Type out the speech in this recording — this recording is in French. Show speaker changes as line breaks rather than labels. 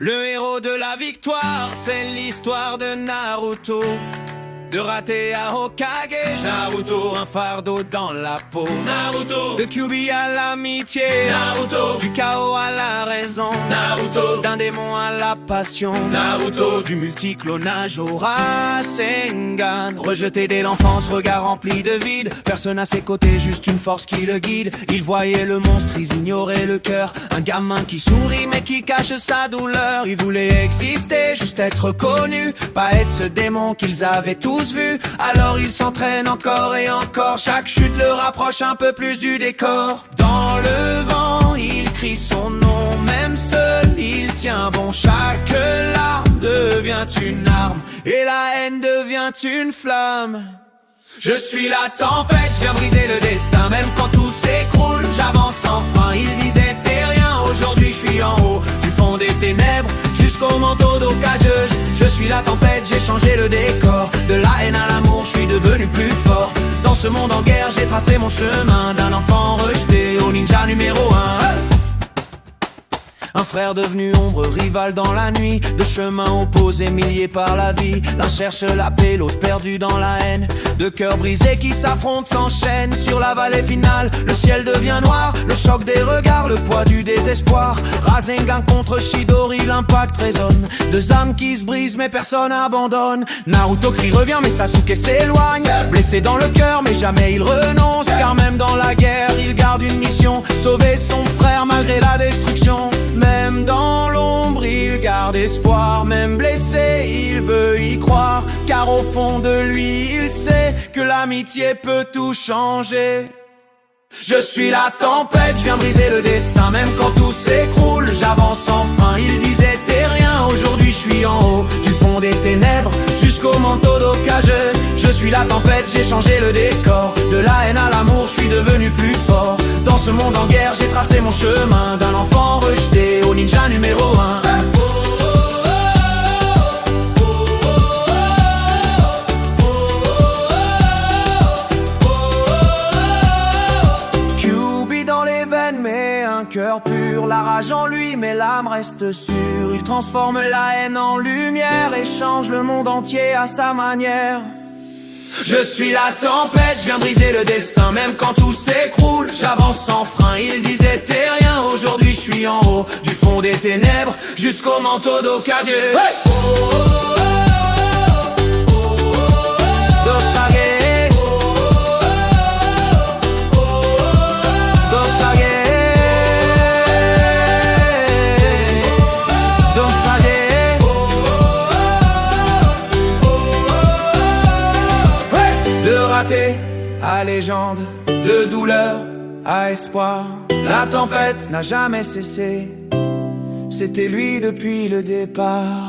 Le héros de la victoire, c'est l'histoire de Naruto. De rater à Hokage, Naruto. Un fardeau dans la peau, Naruto. De Kyuubi à l'amitié, Naruto. Du chaos à la raison, Naruto. D'un démon à la passion, Naruto. Du multiclonage au Rasengan. Rejeté dès l'enfance, regard rempli de vide. Personne à ses côtés, juste une force qui le guide. Il voyait le monstre, ils ignoraient le cœur. Un gamin qui sourit mais qui cache sa douleur. Il voulait exister, juste être connu. Pas être ce démon qu'ils avaient tous vu. Alors il s'entraîne encore et encore. Chaque chute le rapproche un peu plus du décor. Dans le vent, il crie son nom. Même seul, il tient bon. Chaque larme devient une arme et la haine devient une flamme. Je suis la tempête, je viens briser le destin. Même quand tout s'écroule, j'avance sans frein. Il disait t'es rien, aujourd'hui je suis en haut du fond des ténèbres jusqu'au manteau d'Hokage. Je suis la tempête, j'ai changé le décor. De la haine à l'amour, je suis devenu plus fort. Dans ce monde en guerre, j'ai tracé mon chemin. D'un enfant rejeté au ninja numéro 1. Un frère devenu ombre, rival dans la nuit. Deux chemins opposés, milliers par la vie. L'un cherche la paix, l'autre perdu dans la haine. Deux cœurs brisés qui s'affrontent s'enchaînent. Sur la vallée finale, le ciel devient noir. Le choc des regards, le poids du désespoir. Rasengan contre Chidori, l'impact résonne. Deux âmes qui se brisent mais personne abandonne. Naruto crie revient mais Sasuke s'éloigne. Blessé dans le cœur mais jamais il renonce. Car même dans la guerre, il garde une mission. Sauver son frère malgré la destruction. Même dans l'ombre, il garde espoir. Même blessé, il veut y croire. Car au fond de lui, il sait que l'amitié peut tout changer. Je suis la tempête, je viens briser le destin. Même quand tout s'écroule, j'avance sans frein. Il disait t'es rien, aujourd'hui je suis en haut du fond des ténèbres jusqu'au manteau d'Hokage. Je suis la tempête, j'ai changé le décor. De la haine à l'amour, je suis devenu plus fort. Dans ce monde en guerre, j'ai tracé mon chemin. D'un enfant rejeté au ninja numéro 1. Kyuubi dans les veines, mais un cœur pur. La rage en lui, mais l'âme reste sûre. Il transforme la haine en lumière et change le monde entier à sa manière. Je suis la tempête, je viens briser le destin. Même quand tout s'écroule, j'avance sans frein. Il disait t'es rien, aujourd'hui je suis en haut du fond des ténèbres jusqu'au manteau d'Hokage. Hey! À légende, de douleur à espoir. La tempête n'a jamais cessé. C'était lui depuis le départ.